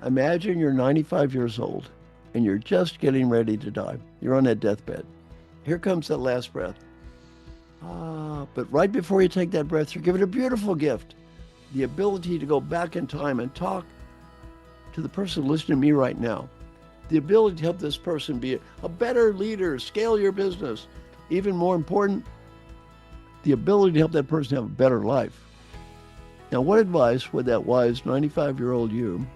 Imagine you're 95 years old and you're just getting ready to die. You're on that deathbed. Here comes that last breath. But right before you take that breath, you're given a beautiful gift, the ability to go back in time and talk to the person listening to me right now. The ability to help this person be a better leader, scale your business. Even more important, the ability to help that person have a better life. Now, what advice would that wise 95-year-old you,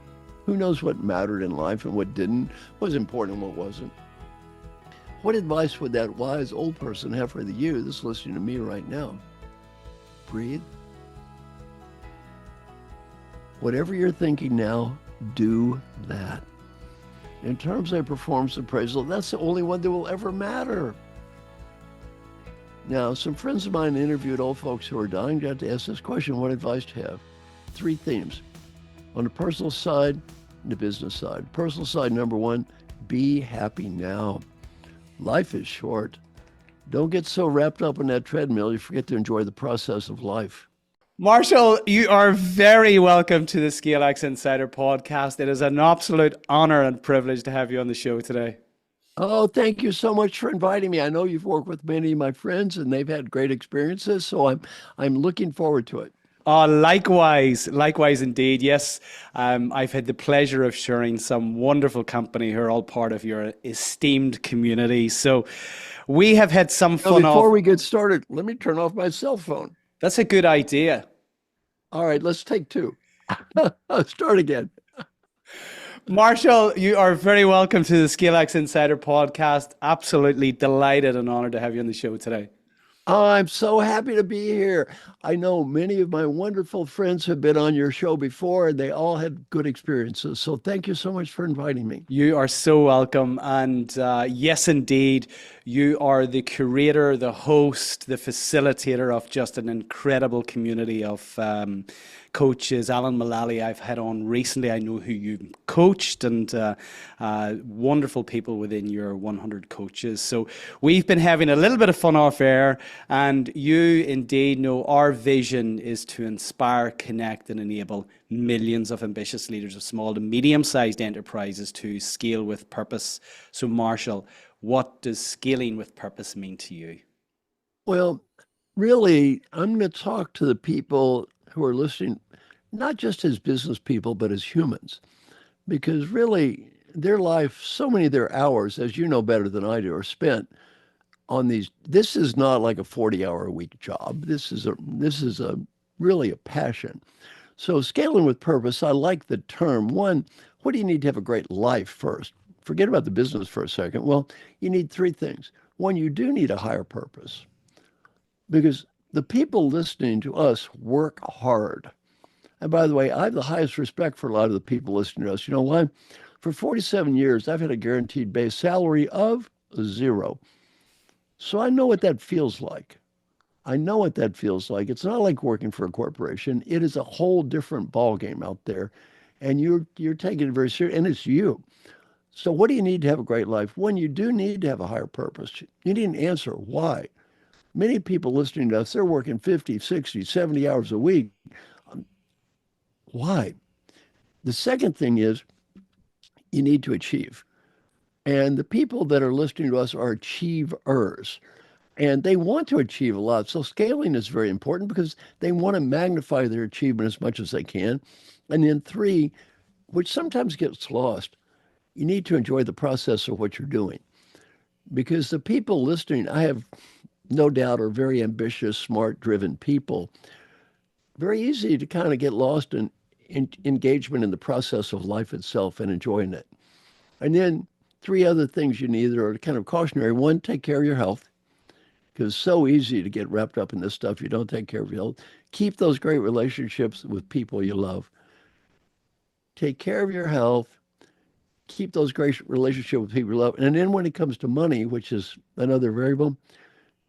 who knows what mattered in life and what didn't, what was important and what wasn't, what advice would that wise old person have for you that's listening to me right now? Breathe. Whatever you're thinking now, do that. In terms of performance appraisal, that's the only one that will ever matter. Now, some friends of mine interviewed old folks who are dying, got to ask this question: what advice do you have? 3 themes. On the personal side and the business side. Personal side, number 1, be happy now. Life is short. Don't get so wrapped up in that treadmill you forget to enjoy the process of life. Marshall, you are very welcome to the ScaleX Insider Podcast. It is an absolute honor and privilege to have you on the show today. Oh, thank you so much for inviting me. I know you've worked with many of my friends and they've had great experiences, so I'm looking forward to it. Oh, likewise indeed. Yes, I've had the pleasure of sharing some wonderful company who are all part of your esteemed community. So we have had some fun. Before we get started, let me turn off my cell phone. That's a good idea. All right, let's take 2. Start again. Marshall, you are very welcome to the ScaleX Insider Podcast. Absolutely delighted and honored to have you on the show today. Oh, I'm so happy to be here. I know many of my wonderful friends have been on your show before, and they all had good experiences. So thank you so much for inviting me. You are so welcome. And yes, indeed, you are the curator, the host, the facilitator of just an incredible community of coaches. Alan Mullally, I've had on recently. I know who you coached, and wonderful people within your 100 coaches. So we've been having a little bit of fun off air, and you indeed know our vision is to inspire, connect, and enable millions of ambitious leaders of small to medium-sized enterprises to scale with purpose. So Marshall, what does scaling with purpose mean to you? Well, really, I'm going to talk to the people who are listening, not just as business people, but as humans, because really their life, so many of their hours, as you know better than I do, are spent on these. This is not like a 40-hour-a-week job. This is really a passion. So scaling with purpose, I like the term. 1, what do you need to have a great life first? Forget about the business for a second. Well, you need 3 things. 1, you do need a higher purpose, because the people listening to us work hard. And by the way, I have the highest respect for a lot of the people listening to us. You know why? For 47 years, I've had a guaranteed base salary of 0. So I know what that feels like. It's not like working for a corporation. It is a whole different ballgame out there. And you're taking it very serious, and it's you. So what do you need to have a great life? 1, you do need to have a higher purpose. You need an answer. Why? Many people listening to us, they're working 50, 60, 70 hours a week. Why? The second thing is you need to achieve. And the people that are listening to us are achievers. And they want to achieve a lot. So scaling is very important because they want to magnify their achievement as much as they can. And then 3, which sometimes gets lost, you need to enjoy the process of what you're doing. Because the people listening, I have no doubt, are very ambitious, smart, driven people. Very easy to kind of get lost in engagement in the process of life itself and enjoying it. And then 3 other things you need that are kind of cautionary. 1, take care of your health, because it's so easy to get wrapped up in this stuff. You don't take care of your health. Keep those great relationships with people you love. Take care of your health. Keep those great relationships with people you love. And then when it comes to money, which is another variable,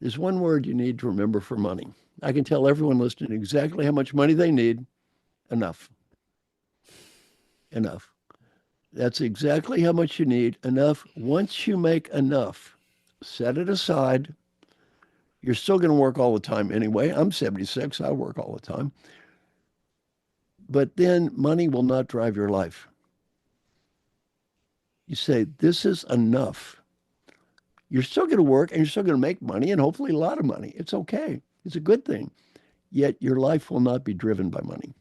there's 1 word you need to remember for money. I can tell everyone listening exactly how much money they need. Enough. Enough. That's exactly how much you need. Enough. Once you make enough, set it aside. You're still going to work all the time anyway. I'm 76. I work all the time. But then money will not drive your life. You say, this is enough. You're still going to work and you're still going to make money and hopefully a lot of money. It's okay. It's a good thing. Yet your life will not be driven by money.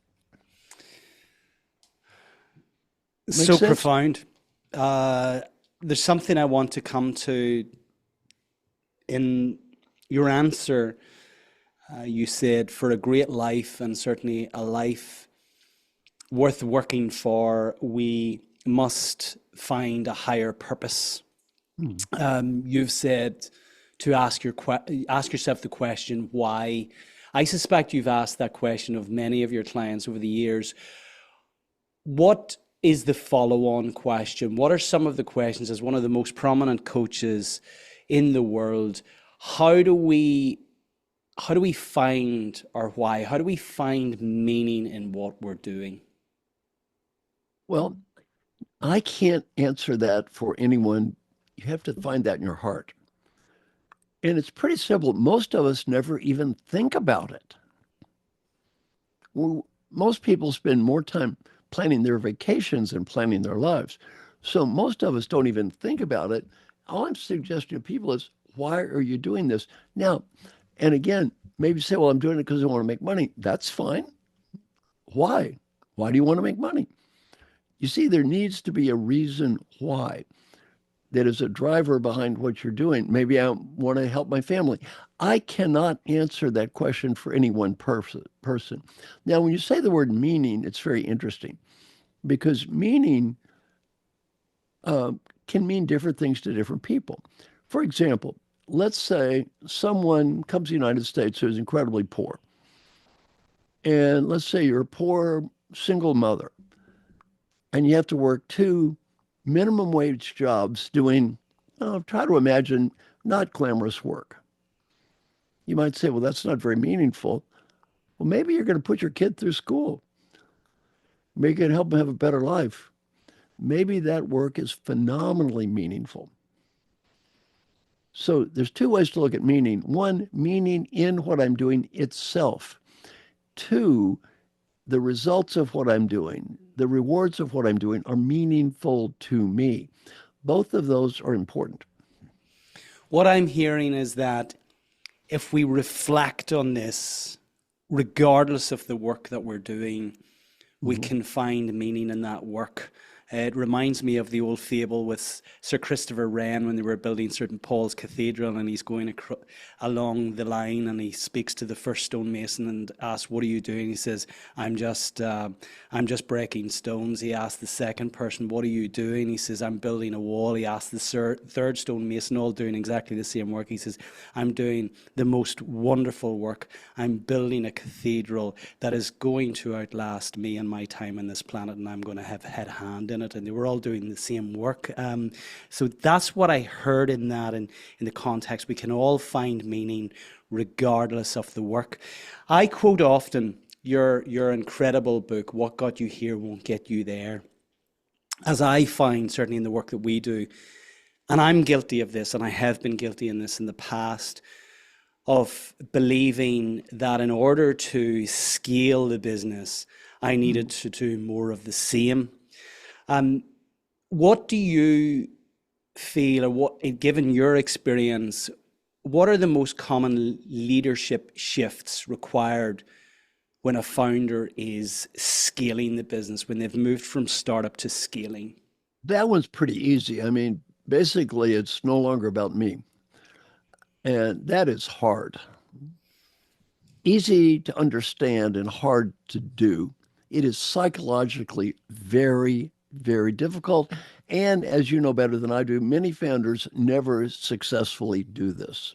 Make So sense? profound. There's something I want to come to in your answer. You said for a great life and certainly a life worth working for, we must find a higher purpose. You've said to ask yourself the question, why? I suspect you've asked that question of many of your clients over the years. What is the follow-on question? What are some of the questions as one of the most prominent coaches in the world? How do we find our why? How do we find meaning in what we're doing? Well, I can't answer that for anyone. You have to find that in your heart. And it's pretty simple. Most of us never even think about it. Most people spend more time planning their vacations than planning their lives. So most of us don't even think about it. All I'm suggesting to people is, why are you doing this? Now, and again, maybe say, well, I'm doing it because I want to make money. That's fine. Why? Why do you want to make money? You see, there needs to be a reason why that is a driver behind what you're doing. Maybe I want to help my family. I cannot answer that question for any one person. Now, when you say the word meaning, it's very interesting because meaning can mean different things to different people. For example, let's say someone comes to the United States who is incredibly poor. And let's say you're a poor single mother and you have to work 2 minimum wage jobs doing, try to imagine, not glamorous work. You might say, well, that's not very meaningful. Well, maybe you're going to put your kid through school. Maybe you can help them have a better life. Maybe that work is phenomenally meaningful. So there's 2 ways to look at meaning. 1, meaning in what I'm doing itself. 2, the results of what I'm doing, the rewards of what I'm doing are meaningful to me. Both of those are important. What I'm hearing is that if we reflect on this, regardless of the work that we're doing, we can find meaning in that work. It reminds me of the old fable with Sir Christopher Wren when they were building St. Paul's Cathedral, and he's going along the line and he speaks to the first stonemason and asks, "What are you doing?" He says, I'm just breaking stones." He asked the second person, "What are you doing?" He says, "I'm building a wall." He asked the third stonemason, all doing exactly the same work. He says, "I'm doing the most wonderful work. I'm building a cathedral that is going to outlast me and my time on this planet, and I'm going to have had a hand in it." And they were all doing the same work. So that's what I heard in that, in the context. We can all find meaning regardless of the work. I quote often your incredible book, "What Got You Here Won't Get You There," as I find, certainly in the work that we do, and I'm guilty of this, and I have been guilty in this in the past, of believing that in order to scale the business, I needed to do more of the same. What do you feel, or what, given your experience, what are the most common leadership shifts required when a founder is scaling the business, when they've moved from startup to scaling? That one's pretty easy. I mean, basically, it's no longer about me. And that is hard. Easy to understand and hard to do. It is psychologically very, very difficult. And as you know better than I do, many founders never successfully do this.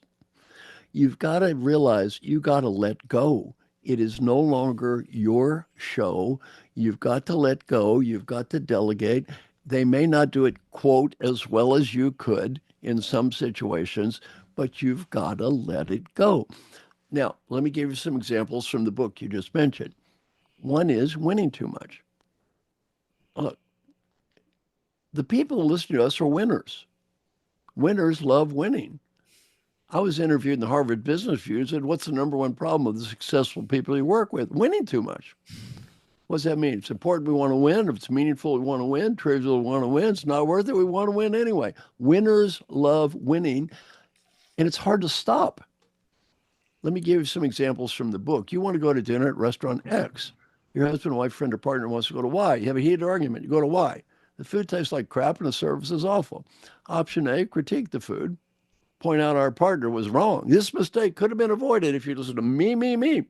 You've got to realize you got to let go. It is no longer your show. You've got to let go. You've got to delegate. They may not do it, quote, as well as you could in some situations, but you've got to let it go. Now, let me give you some examples from the book you just mentioned. One is winning too much. Look, the people who listen to us are winners. Winners love winning. I was interviewed in the Harvard Business Review and said, what's the number one problem with the successful people you work with? Winning too much. What does that mean? It's important we want to win. If it's meaningful, we want to win. Trivial, we want to win. It's not worth it. We want to win anyway. Winners love winning, and it's hard to stop. Let me give you some examples from the book. You want to go to dinner at restaurant X. Your husband, wife, friend, or partner wants to go to Y. You have a heated argument. You go to Y. The food tastes like crap and the service is awful. Option A, critique the food. Point out our partner was wrong. This mistake could have been avoided if you listened to me.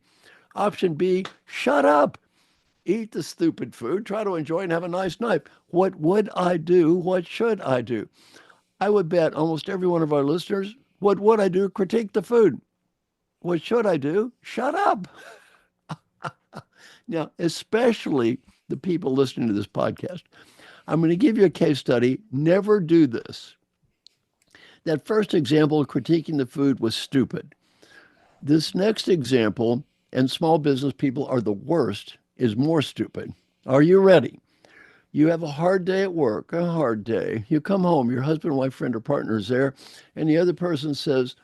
Option B, shut up. Eat the stupid food. Try to enjoy it and have a nice night. What would I do? What should I do? I would bet almost every one of our listeners, what would I do? Critique the food. What should I do? Shut up. Now, especially the people listening to this podcast, I'm going to give you a case study. Never do this. That first example of critiquing the food was stupid. This next example, and small business people are the worst, is more stupid. Are you ready? You have a hard day at work, a hard day. You come home, your husband, wife, friend, or partner is there, and the other person says,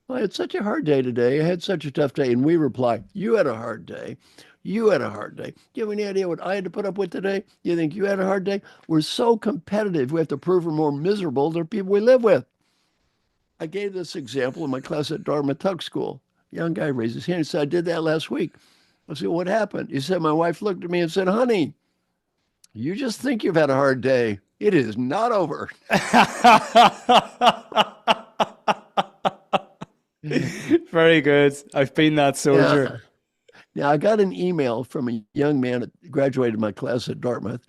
I had such a hard day today. I had such a tough day. And we reply, you had a hard day. You had a hard day. Do you have any idea what I had to put up with today? You think you had a hard day? We're so competitive. We have to prove we're more miserable than people we live with. I gave this example in my class at Dartmouth Tuck School. A young guy raised his hand and said, I did that last week. I said, what happened? He said, my wife looked at me and said, honey, you just think you've had a hard day. It is not over. Very good. I've been that soldier. Now, I got an email from a young man that graduated my class at Dartmouth.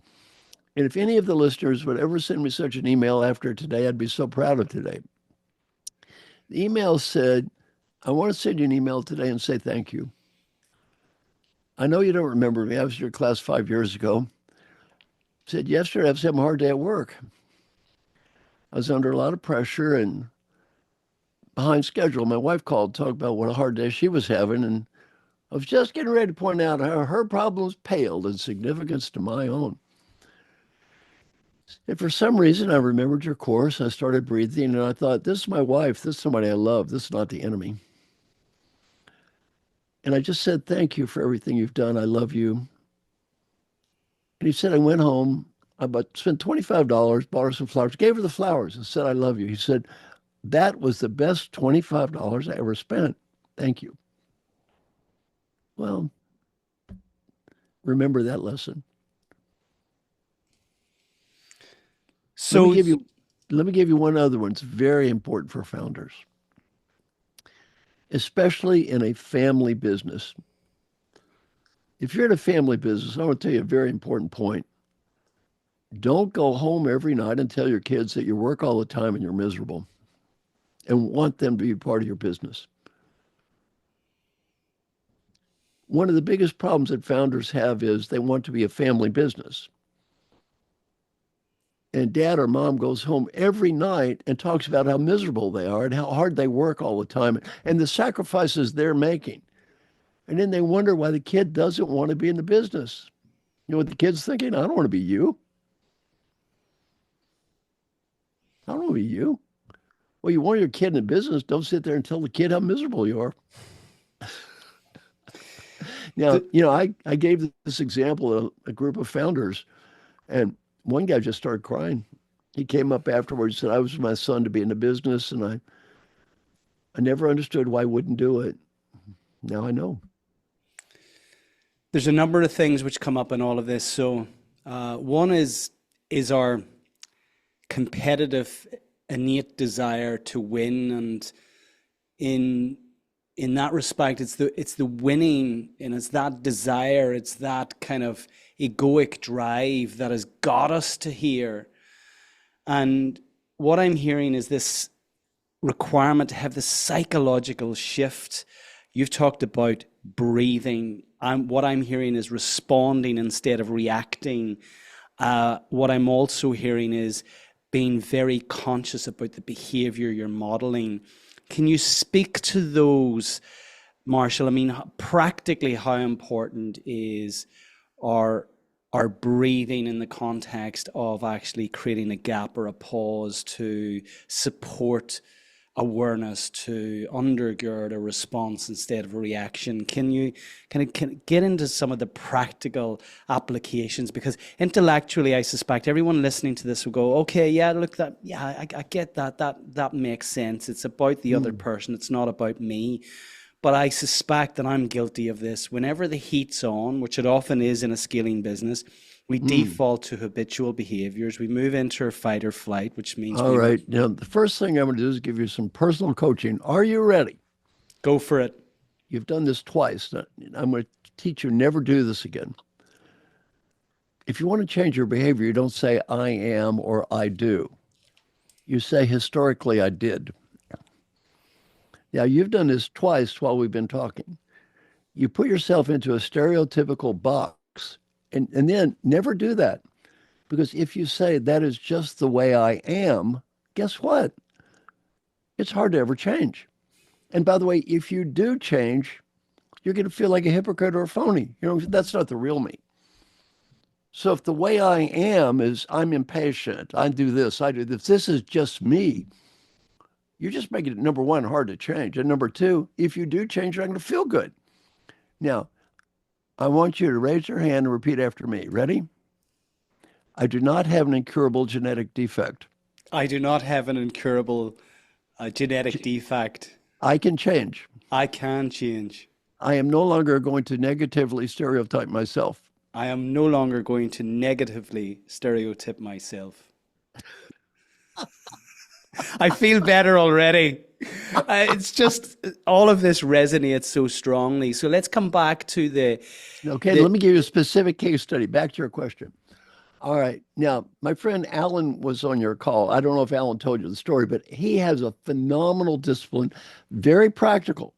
And if any of the listeners would ever send me such an email after today, I'd be so proud of today. The email said, I want to send you an email today and say thank you. I know you don't remember me. I was in your class 5 years ago. Said, yesterday I was having a hard day at work. I was under a lot of pressure and behind schedule. My wife called to talk about what a hard day she was having, and I was just getting ready to point out how her problems paled in significance to my own. And for some reason, I remembered your course. I started breathing, and I thought, this is my wife. This is somebody I love. This is not the enemy. And I just said, thank you for everything you've done. I love you. And he said, I went home, spent $25, bought her some flowers, gave her the flowers and said, I love you. He said, that was the best $25 I ever spent. Thank you. Well, remember that lesson. So let me give you one other one. It's very important for founders, especially in a family business. If you're in a family business, I want to tell you a very important point. Don't go home every night and tell your kids that you work all the time and you're miserable and want them to be part of your business. One of the biggest problems that founders have is they want to be a family business. And dad or mom goes home every night and talks about how miserable they are and how hard they work all the time and the sacrifices they're making. And then they wonder why the kid doesn't want to be in the business. You know what the kid's thinking? I don't want to be you. I don't want to be you. Well, you want your kid in the business, don't sit there and tell the kid how miserable you are. Now, I gave this example of a group of founders, and one guy just started crying. He came up afterwards and said, I was my son to be in the business, and I never understood why I wouldn't do it. Now I know. There's a number of things which come up in all of this. So one is our competitive innate desire to win, and in that respect, it's the winning, and it's that desire, it's that kind of egoic drive that has got us to here. And what I'm hearing is this requirement to have the psychological shift. You've talked about breathing. What I'm hearing is responding instead of reacting. What I'm also hearing is being very conscious about the behavior you're modeling. Can you speak to those, Marshall? I mean, practically how important is our breathing in the context of actually creating a gap or a pause to support awareness to undergird a response instead of a reaction. Can you get into some of the practical applications? Because intellectually, I suspect everyone listening to this will go, okay, yeah, look, I get that. That makes sense. It's about the other person. It's not about me. But I suspect that I'm guilty of this. Whenever the heat's on, which it often is in a scaling business, we default to habitual behaviors. We move into our fight or flight, which means All right. Now, the first thing I'm going to do is give you some personal coaching. Are you ready? Go for it. You've done this twice. I'm going to teach you never do this again. If you want to change your behavior, you don't say I am or I do. You say historically I did. Now, you've done this twice while we've been talking. You put yourself into a stereotypical box and then never do that. Because if you say that is just the way I am, guess what? It's hard to ever change. And by the way, if you do change, you're going to feel like a hypocrite or a phony. You know, that's not the real me. So if the way I am is I'm impatient, I do this, this is just me, you're just making it, number one, hard to change. And number two, if you do change, you're not going to feel good. Now, I want you to raise your hand and repeat after me. Ready? I do not have an incurable genetic defect. I do not have an incurable genetic defect. I can change. I can change. I am no longer going to negatively stereotype myself. I am no longer going to negatively stereotype myself. I feel better already. It's just all of this resonates so strongly. So let's come back to let me give you a specific case study. Back to your question. All right. Now, my friend Alan was on your call. I don't know if Alan told you the story, but he has a phenomenal discipline, very practical.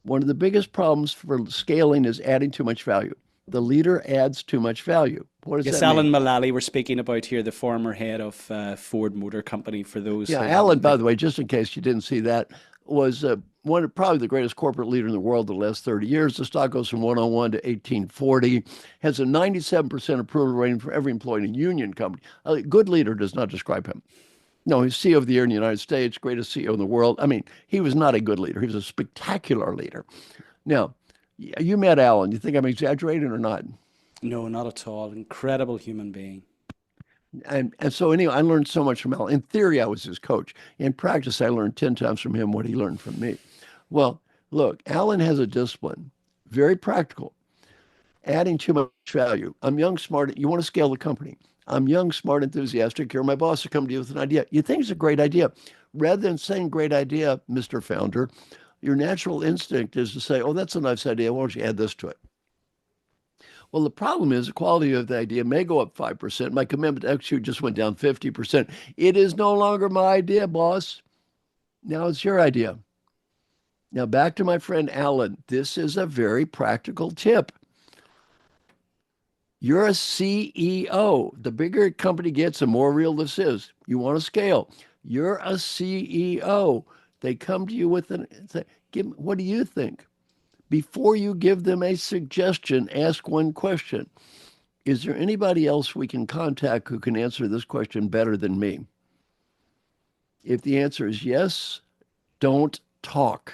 One of the biggest problems for scaling is adding too much value. The leader adds too much value. What does that Alan mean? Mullally, we're speaking about here, the former head of Ford Motor Company, for those. Yeah, Alan, by the way, just in case you didn't see that, was probably the greatest corporate leader in the world the last 30 years. The stock goes from 101 to 1840, has a 97% approval rating for every employee in a union company. A good leader does not describe him. No, he's CEO of the year in the United States, greatest CEO in the world. I mean, he was not a good leader. He was a spectacular leader. Now, you met Alan. You think I'm exaggerating or not? No, not at all. Incredible human being. And so anyway, I learned so much from Alan. In theory, I was his coach. In practice, I learned 10 times from him what he learned from me. Well, look, Alan has a discipline, very practical, adding too much value. I'm young, smart. You want to scale the company. I'm young, smart, enthusiastic. You're my boss to come to you with an idea. You think it's a great idea. Rather than saying great idea, Mr. Founder, your natural instinct is to say, oh, that's a nice idea. Why don't you add this to it? Well, the problem is the quality of the idea may go up 5%. My commitment to execute just went down 50%. It is no longer my idea, boss. Now it's your idea. Now back to my friend Alan. This is a very practical tip. You're a CEO. The bigger a company gets, the more real this is. You want to scale. You're a CEO. They come to you with what do you think? Before you give them a suggestion, ask one question. Is there anybody else we can contact who can answer this question better than me? If the answer is yes, don't talk.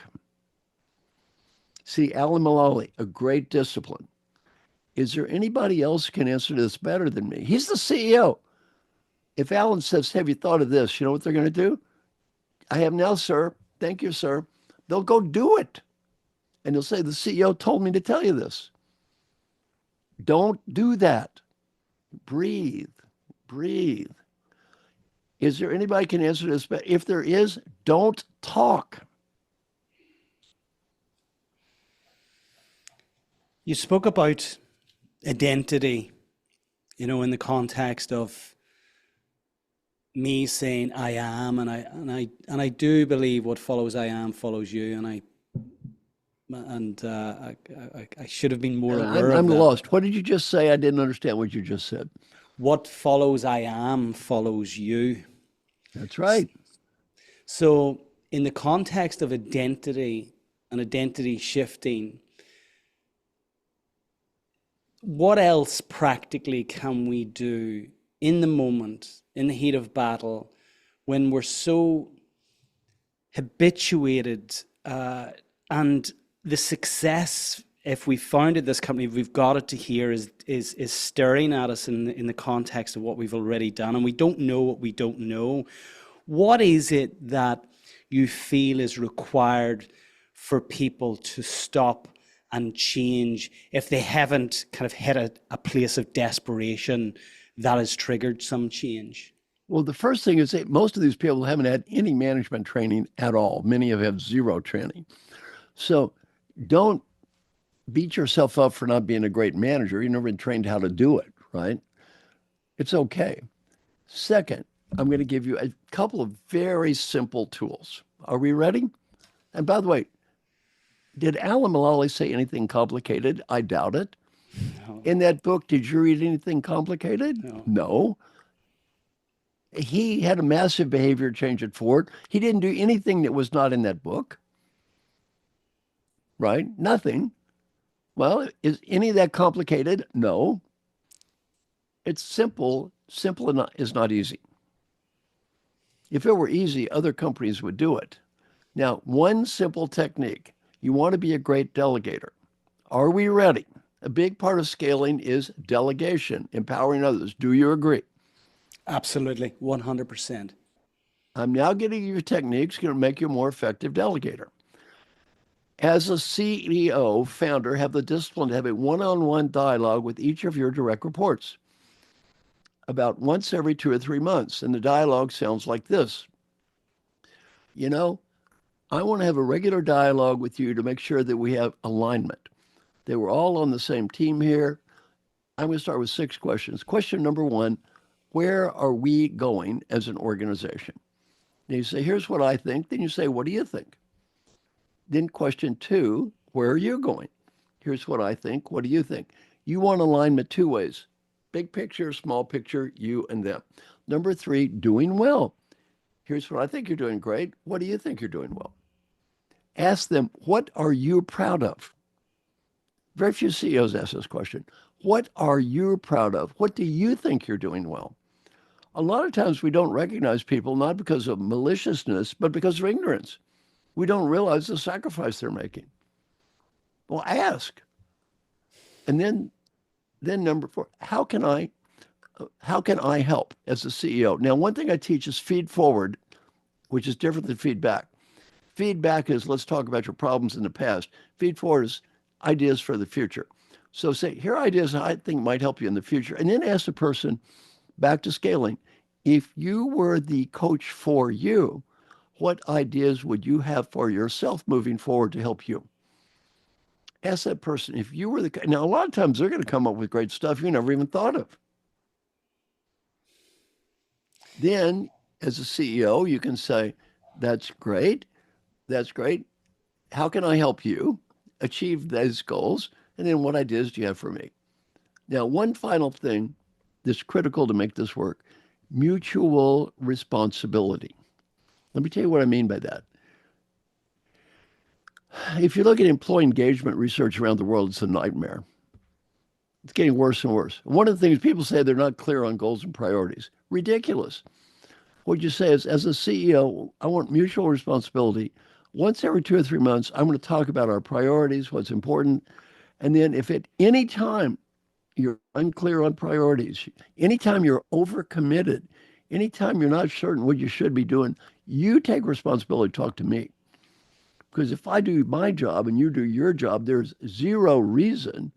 See, Alan Mullally, a great discipline. Is there anybody else who can answer this better than me? He's the CEO. If Alan says, have you thought of this? You know what they're going to do? I have now, sir. Thank you, sir. They'll go do it. And he'll say, the CEO told me to tell you this. Don't do that. Breathe. Breathe. Is there anybody who can answer this? But if there is, don't talk. You spoke about identity, in the context of me saying I am, and I do believe what follows I am follows you, and I should have been more aware of I'm that. lost. What did you just say? I didn't understand what you just said. What follows I am follows you. That's right. So in the context of identity and identity shifting, what else practically can we do in the moment, in the heat of battle, when we're so habituated, and the success, if we founded this company, we've got it to here, is staring at us in the context of what we've already done, and we don't know what we don't know. What is it that you feel is required for people to stop and change if they haven't kind of hit a place of desperation that has triggered some change? Well, the first thing is that most of these people haven't had any management training at all. Many have had zero training. So don't beat yourself up for not being a great manager. You've never been trained how to do it, right? It's okay. Second, I'm going to give you a couple of very simple tools. Are we ready? And by the way, did Alan Mulally say anything complicated? I doubt it. No. In that book, did you read anything complicated? No. He had a massive behavior change at Ford. He didn't do anything that was not in that book, right? Nothing. Well, is any of that complicated? No. It's simple. Simple is not easy. If it were easy, other companies would do it. Now, one simple technique. You want to be a great delegator. Are we ready? A big part of scaling is delegation, empowering others. Do you agree? Absolutely, 100%. I'm now getting you techniques going to make you a more effective delegator. As a CEO, founder, have the discipline to have a one-on-one dialogue with each of your direct reports about once every 2 or 3 months. And the dialogue sounds like this. You know, I want to have a regular dialogue with you to make sure that we have alignment. They were all on the same team here. I'm going to start with 6 questions. Question number 1, where are we going as an organization? And you say, here's what I think. Then you say, what do you think? Then question 2, where are you going? Here's what I think. What do you think? You want alignment 2 ways. Big picture, small picture, you and them. Number 3, doing well. Here's what I think you're doing great. What do you think you're doing well? Ask them, what are you proud of? Very few CEOs ask this question. What are you proud of? What do you think you're doing well? A lot of times we don't recognize people not because of maliciousness, but because of ignorance. We don't realize the sacrifice they're making. Well, ask. And then number 4, how can I help as a CEO? Now, one thing I teach is feed forward, which is different than feedback. Feedback is, let's talk about your problems in the past. Feed forward is ideas for the future. So say, here are ideas I think might help you in the future. And then ask the person, back to scaling, if you were the coach for you, what ideas would you have for yourself moving forward to help you? Ask that person, if you were now a lot of times they're going to come up with great stuff you never even thought of. Then as a CEO, you can say, that's great. That's great. How can I help you achieve those goals? And then what ideas do you have for me? Now, one final thing that's critical to make this work, mutual responsibility. Let me tell you what I mean by that. If you look at employee engagement research around the world, it's a nightmare. It's getting worse and worse. One of the things people say, they're not clear on goals and priorities. Ridiculous. What you say is, as a CEO, I want mutual responsibility. Once every 2 or 3 months, I'm going to talk about our priorities, what's important. And then if at any time you're unclear on priorities, anytime you're overcommitted, anytime you're not certain what you should be doing, you take responsibility to talk to me. Because if I do my job and you do your job, there's zero reason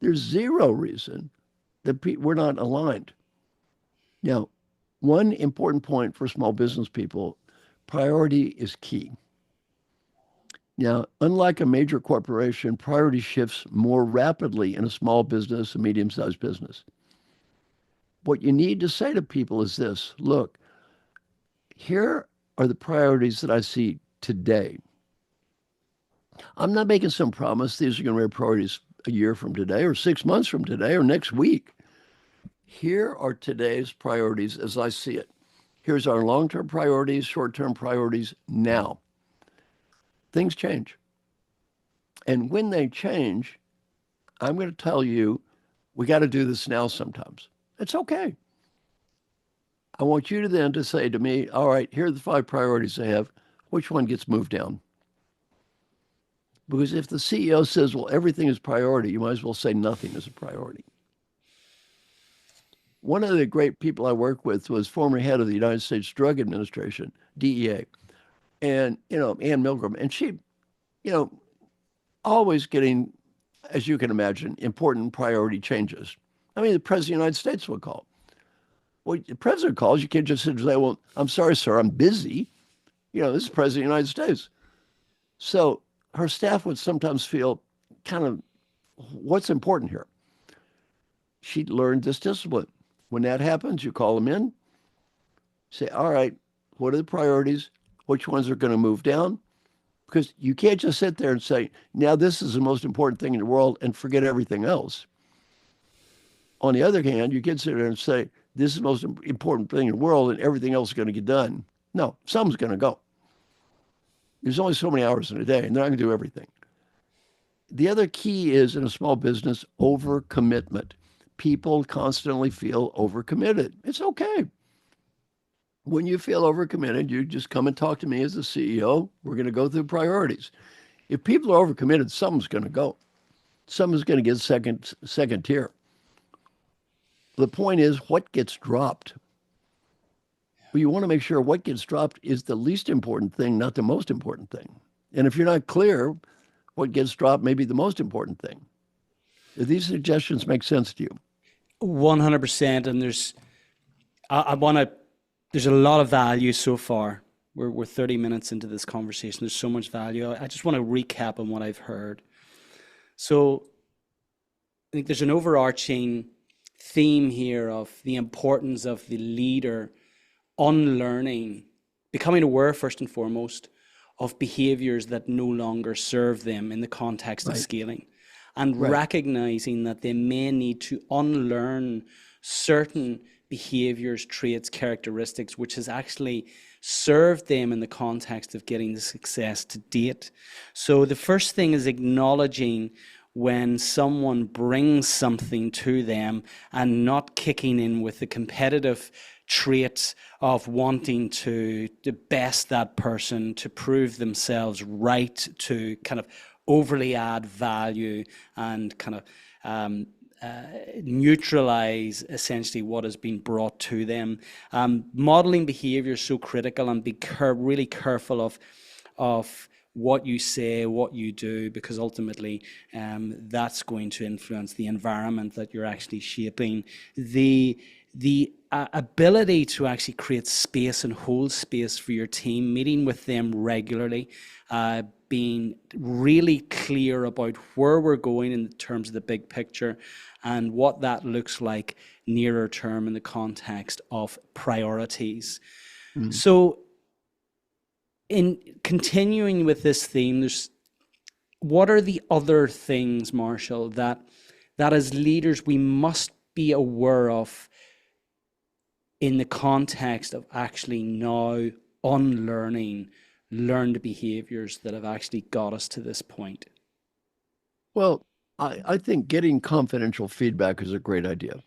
that we're not aligned. Now, one important point for small business people, priority is key. Now, unlike a major corporation, priority shifts more rapidly in a small business, a medium-sized business. What you need to say to people is this, look, here are the priorities that I see today. I'm not making some promise these are going to be priorities a year from today or 6 months from today or next week. Here are today's priorities as I see it. Here's our long-term priorities, short-term priorities now. Things change. And when they change, I'm going to tell you, we got to do this now sometimes. It's okay. I want you to then to say to me, all right, here are the 5 priorities I have. which one gets moved down? Because if the CEO says, well, everything is priority, you might as well say nothing is a priority. One of the great people I worked with was former head of the United States Drug Administration, DEA, and, Ann Milgram. And she, always getting, as you can imagine, important priority changes. I mean, the President of the United States will call. Well, the President calls, you can't just sit and say, well, I'm sorry, sir, I'm busy. This is the President of the United States. So her staff would sometimes feel kind of, what's important here? She learned this discipline. When that happens, you call them in, say, all right, what are the priorities? Which ones are going to move down? Because you can't just sit there and say, now this is the most important thing in the world and forget everything else. On the other hand, you can sit there and say, this is the most important thing in the world and everything else is going to get done. No, some's going to go. There's only so many hours in a day and they're not going to do everything. The other key is in a small business, overcommitment. People constantly feel overcommitted. It's okay. When you feel overcommitted, you just come and talk to me as the CEO. We're going to go through priorities. If people are overcommitted, something's going to go. Someone's going to get second tier. The point is, what gets dropped? Well, you want to make sure what gets dropped is the least important thing, not the most important thing. And if you're not clear, what gets dropped may be the most important thing. Do these suggestions make sense to you? 100%. And there's a lot of value so far. We're 30 minutes into this conversation. There's so much value. I just want to recap on what I've heard. So I think there's an overarching theme here of the importance of the leader unlearning, becoming aware first and foremost of behaviors that no longer serve them in the context of scaling, and recognizing that they may need to unlearn certain behaviors, traits, characteristics, which has actually served them in the context of getting the success to date. So the first thing is acknowledging when someone brings something to them and not kicking in with the competitive traits of wanting to best that person, to prove themselves right, to kind of overly add value and kind of neutralize essentially what has been brought to them. Modeling behavior is so critical, and be really careful of what you say, what you do, because ultimately that's going to influence the environment that you're actually shaping. The ability to actually create space and hold space for your team, meeting with them regularly, being really clear about where we're going in terms of the big picture and what that looks like nearer term in the context of priorities. Mm-hmm. So in continuing with this theme, what are the other things, Marshall, that as leaders we must be aware of in the context of actually now unlearning learned behaviors that have actually got us to this point? Well, I think getting confidential feedback is a great idea.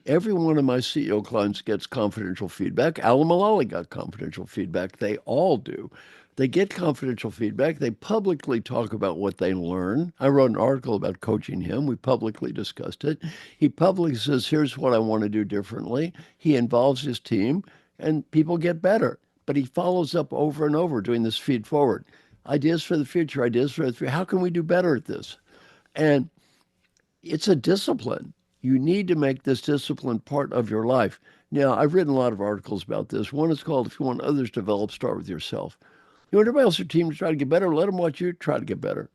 Every one of my CEO clients gets confidential feedback. Alan Mulally got confidential feedback. They all do. They get confidential feedback. They publicly talk about what they learn. I wrote an article about coaching him. We publicly discussed it. He publicly says, here's what I want to do differently. He involves his team, and people get better. But he follows up over and over doing this feed forward. Ideas for the future, ideas for the future. How can we do better at this? And it's a discipline. You need to make this discipline part of your life. Now, I've written a lot of articles about this. One is called, If You Want Others to Develop, Start With Yourself. You want everybody else in your team to try to get better? Let them watch you try to get better.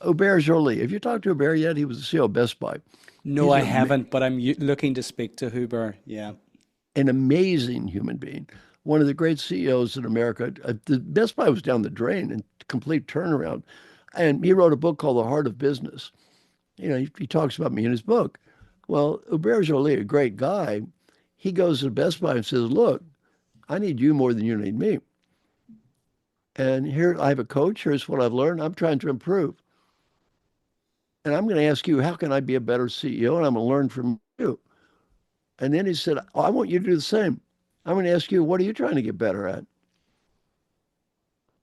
Hubert Joly. Have you talked to Hubert yet? He was the CEO of Best Buy. No, I haven't, but I'm looking to speak to Hubert. Yeah. An amazing human being. One of the great CEOs in America. The Best Buy was down the drain and complete turnaround. And he wrote a book called The Heart of Business. He talks about me in his book. Well, Hubert Joly, a great guy, he goes to Best Buy and says, look, I need you more than you need me. And here I have a coach. Here's what I've learned. I'm trying to improve. And I'm going to ask you, how can I be a better CEO? And I'm going to learn from you. And then he said, I want you to do the same. I'm going to ask you, what are you trying to get better at?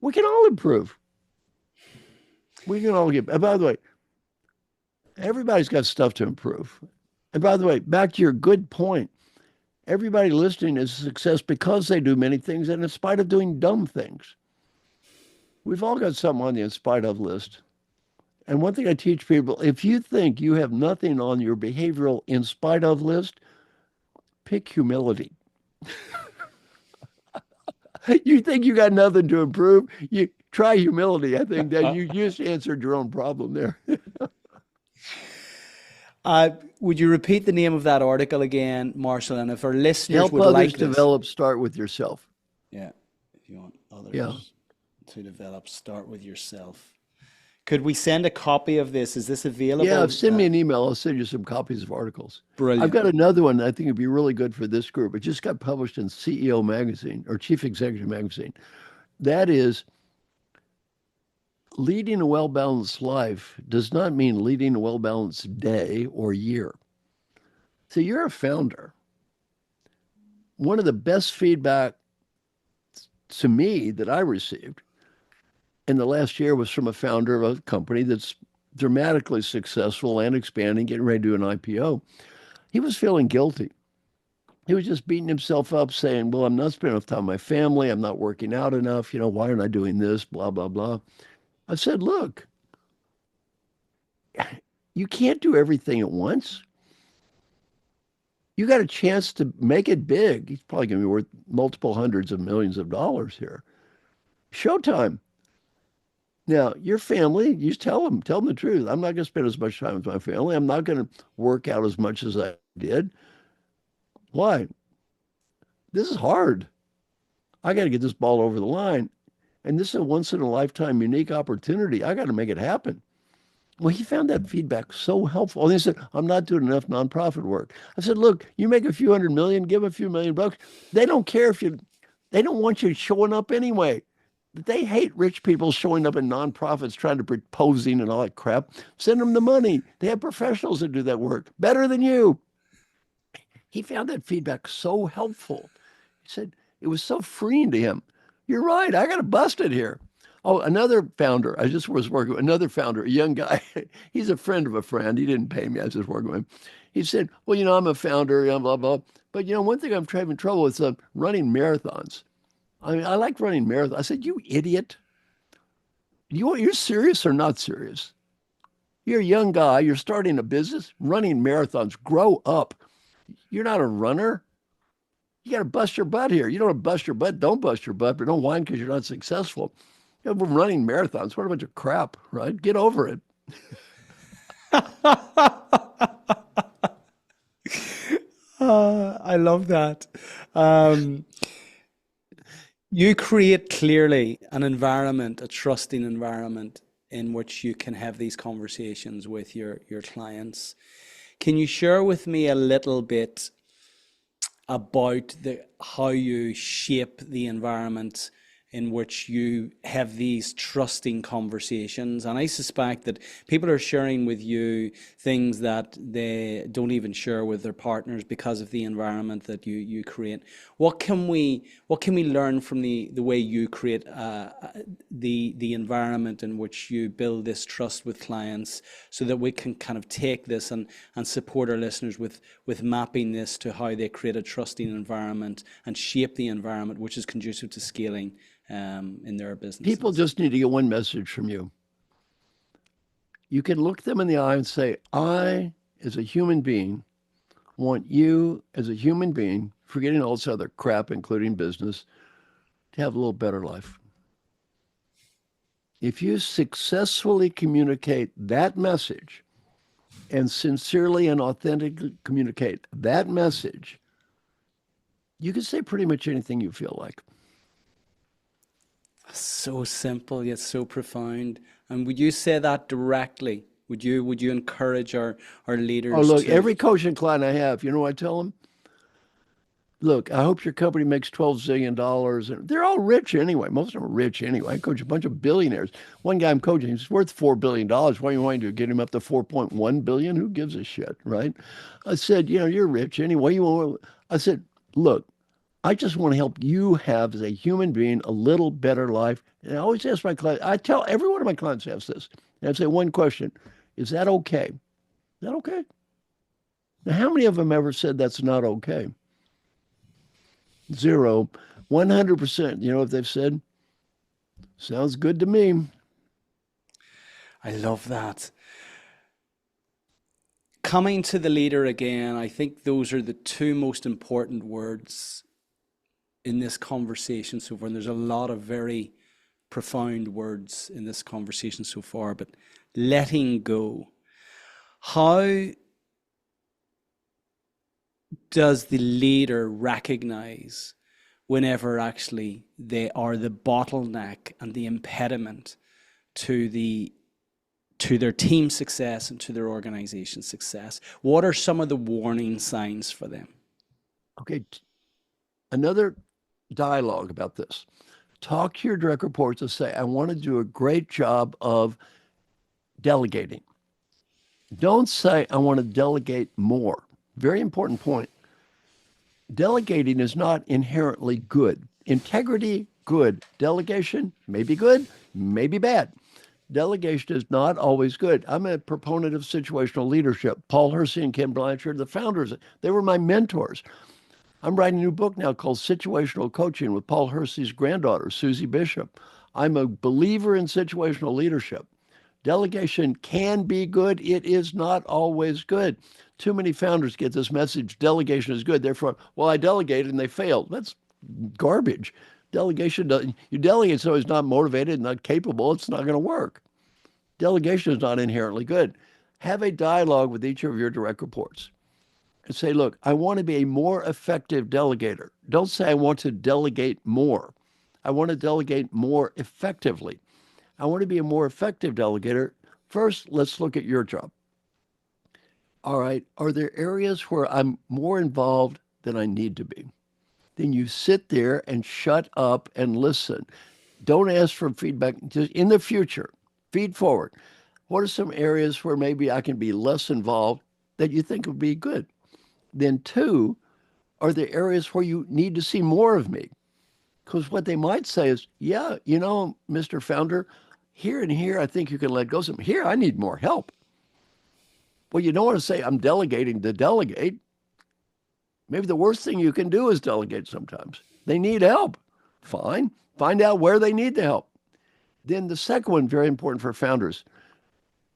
We can all improve. We can all get, and by the way, everybody's got stuff to improve. And by the way, back to your good point, everybody listening is a success because they do many things and in spite of doing dumb things. We've all got something on the in spite of list. And one thing I teach people, if you think you have nothing on your behavioral in spite of list, pick humility. You think you got nothing to improve, you try humility. I think that you just answered your own problem there. Would you repeat the name of that article again, Marshall? And if our listeners Help would others like this, develop, start with yourself. yeah, if you want others Yeah. to develop, start with yourself. Could we send a copy of this? Is this available? Yeah, send me an email. I'll send you some copies of articles. Brilliant. I've got another one that I think would be really good for this group. It just got published in CEO Magazine or Chief Executive Magazine. That is, leading a well-balanced life does not mean leading a well-balanced day or year. So you're a founder. One of the best feedback to me that I received in the last year was from a founder of a company that's dramatically successful and expanding, getting ready to do an IPO. He was feeling guilty. He was just beating himself up saying, well, I'm not spending enough time with my family. I'm not working out enough. Why aren't I doing this? Blah, blah, blah. I said, look, you can't do everything at once. You got a chance to make it big. He's probably going to be worth multiple hundreds of millions of dollars here. Showtime. Now, your family, you tell them the truth. I'm not going to spend as much time with my family. I'm not going to work out as much as I did. Why? This is hard. I got to get this ball over the line. And this is a once in a lifetime unique opportunity. I got to make it happen. Well, he found that feedback so helpful. And he said, I'm not doing enough nonprofit work. I said, look, you make a few $100 million, give a few $1 million. They don't care they don't want you showing up anyway. They hate rich people showing up in nonprofits trying to proposing and all that crap. Send them the money. They have professionals that do that work better than you. He found that feedback so helpful. He said it was so freeing to him. You're right. I got to bust it here. Oh, another founder. I just was working with another founder, a young guy. He's a friend of a friend. He didn't pay me. I was just working with him. He said, well, I'm a founder, blah, blah. But, one thing I'm having trouble with is running marathons. I mean, I like running marathons. I said, you idiot. You're serious or not serious? You're a young guy. You're starting a business, running marathons. Grow up. You're not a runner. You got to bust your butt here. You don't want to bust your butt. Don't bust your butt, but don't whine because you're not successful. We're running marathons. What a bunch of crap, right? Get over it. I love that. You create clearly an environment, a trusting environment in which you can have these conversations with your clients. Can you share with me a little bit about how you shape the environment in which you have these trusting conversations? And I suspect that people are sharing with you things that they don't even share with their partners because of the environment that you create. What can we learn from the way you create the environment in which you build this trust with clients, so that we can kind of take this and support our listeners with mapping this to how they create a trusting environment and shape the environment which is conducive to scaling in their business? People just need to get one message from you. You can look them in the eye and say, I, as a human being, want you as a human being, forgetting all this other crap, including business, to have a little better life. If you successfully communicate that message and sincerely and authentically communicate that message, you can say pretty much anything you feel like. So simple yet so profound. And would you say that directly? Would you encourage our leaders? Oh, look, every coaching client I have, you know what I tell them? Look, I hope your company makes $12 zillion. And they're all rich anyway. Most of them are rich anyway. I coach a bunch of billionaires. One guy I'm coaching, he's worth $4 billion. What are you wanting to get him up to 4.1 billion? Who gives a shit, right? I said, you're rich anyway. I said, look, I just want to help you have, as a human being, a little better life. And I always ask my clients, I tell every one of my clients asks this. And I say one question, is that okay? Is that okay? Now, how many of them ever said that's not okay? Zero. 100%. You know what they've said? Sounds good to me. I love that. Coming to the leader again, I think those are the two most important words in this conversation so far. And there's a lot of very profound words in this conversation so far, but letting go. How does the leader recognize whenever actually they are the bottleneck and the impediment to their team success and to their organization success? What are some of the warning signs for them? Okay, another dialogue about this. Talk to your direct reports and say, I want to do a great job of delegating. Don't say, I want to delegate more. Very important point. Delegating is not inherently good. Integrity, good. Delegation, maybe good, maybe bad. Delegation is not always good. I'm a proponent of situational leadership. Paul Hersey and Ken Blanchard, the founders, they were my mentors. I'm writing a new book now called Situational Coaching with Paul Hersey's granddaughter, Susie Bishop. I'm a believer in situational leadership. Delegation can be good. It is not always good. Too many founders get this message, delegation is good. Therefore, well, I delegated and they failed. That's garbage. Delegation doesn't, you delegate so he's not motivated, not capable, it's not going to work. Delegation is not inherently good. Have a dialogue with each of your direct reports and say, look, I want to be a more effective delegator. Don't say I want to delegate more. I want to delegate more effectively. I want to be a more effective delegator. First, let's look at your job. All right, are there areas where I'm more involved than I need to be? Then you sit there and shut up and listen. Don't ask for feedback. Just in the future, feed forward. What are some areas where maybe I can be less involved that you think would be good? Then two, are there areas where you need to see more of me? Because what they might say is, yeah, you know, Mr. Founder, here and here, I think you can let go some. Here, I need more help. Well, you don't want to say, I'm delegating to delegate. Maybe the worst thing you can do is delegate sometimes. They need help. Fine. Find out where they need the help. Then the second one, very important for founders.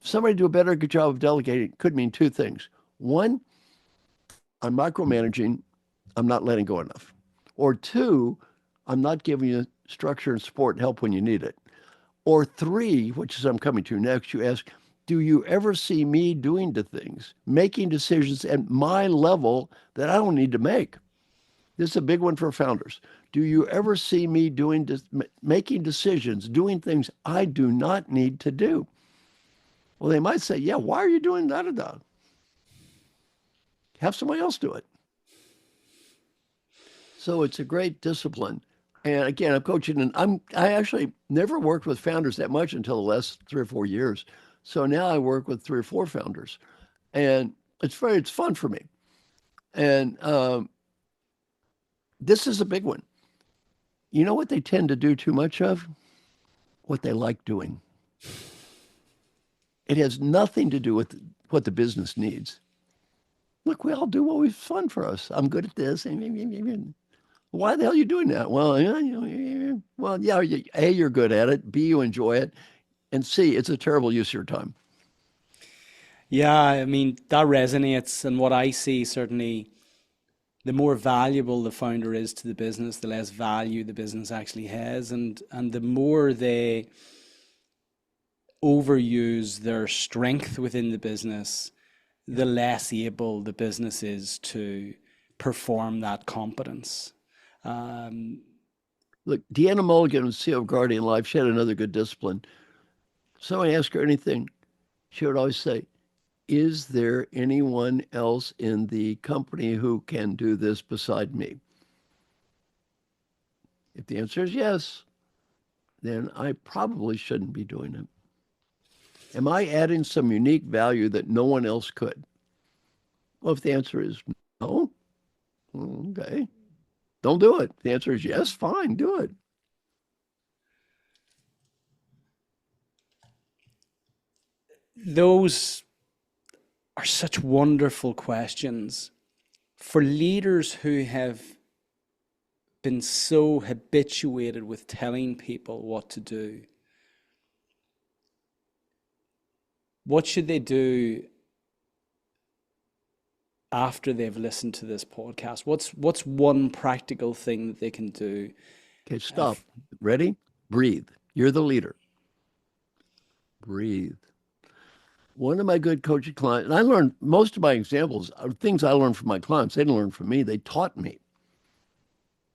Somebody do a better good job of delegating could mean two things. One, I'm micromanaging. I'm not letting go enough. Or two, I'm not giving you structure and support and help when you need it. Or three, which is I'm coming to next, you ask, do you ever see me doing the things, making decisions at my level that I don't need to make? This is a big one for founders. Do you ever see me making decisions, doing things I do not need to do? Well, they might say, yeah, why are you doing da-da-da? Have somebody else do it. So it's a great discipline. And again, I'm coaching, and I actually never worked with founders that much until the last 3 or 4 years. So now I work with 3 or 4 founders, and it's fun for me. And this is a big one. You know what they tend to do too much of? What they like doing. It has nothing to do with what the business needs. Look, we all do what was fun for us. I'm good at this. Why the hell are you doing that? Well, yeah, A, you're good at it. B, you enjoy it. And C, it's a terrible use of your time. Yeah, I mean, that resonates. And what I see, certainly, the more valuable the founder is to the business, the less value the business actually has. And the more they overuse their strength within the business, the less able the business is to perform that competence. Look, Deanna Mulligan was CEO of Guardian Life. She had another good discipline. Someone asked her anything, she would always say, is there anyone else in the company who can do this beside me? If the answer is yes, then I probably shouldn't be doing it. Am I adding some unique value that no one else could? Well, if the answer is no, okay. Don't do it. The answer is yes, fine, do it. Those are such wonderful questions for leaders who have been so habituated with telling people what to do. What should they do after they've listened to this podcast? What's one practical thing that they can do? Okay, stop. Ready? Breathe. You're the leader. Breathe. One of my good coaching clients, and I learned most of my examples are things I learned from my clients. They didn't learn from me. They taught me.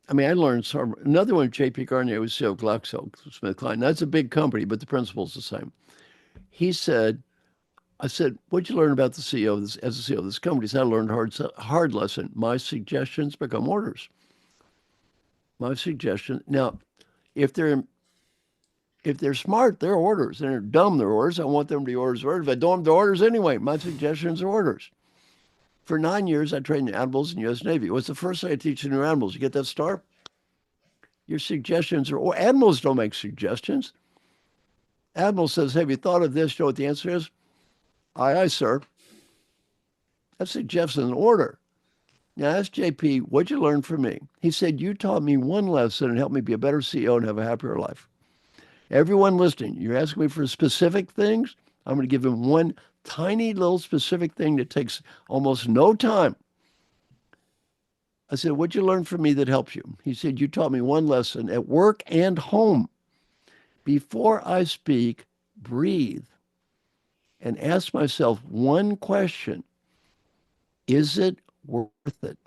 I mean, I learned some. Another one, J.P. Garnier, was CEO of GlaxoSmithKline. That's a big company, but the principle's the same. He said, I said, what'd you learn about the CEO of this, as the CEO of this company? He said, I learned a hard lesson. My suggestions become orders. My suggestion. Now, if they're smart, they're orders. And they're dumb, they're orders. I want them to be orders. If I don't, they're orders anyway. My suggestions are orders. For 9 years, I trained animals in the U.S. Navy. What's the first thing I teach the new animals? You get that star? Your suggestions are, or animals don't make suggestions. Admiral says, have you thought of this? You know what the answer is? Aye, aye, sir. That suggests an order. Now, I asked JP, what'd you learn from me? He said, you taught me one lesson and helped me be a better CEO and have a happier life. Everyone listening, you're asking me for specific things. I'm going to give him one tiny little specific thing that takes almost no time. I said, what'd you learn from me that helps you? He said, you taught me one lesson at work and home. Before I speak, breathe and ask myself one question. Is it worth it?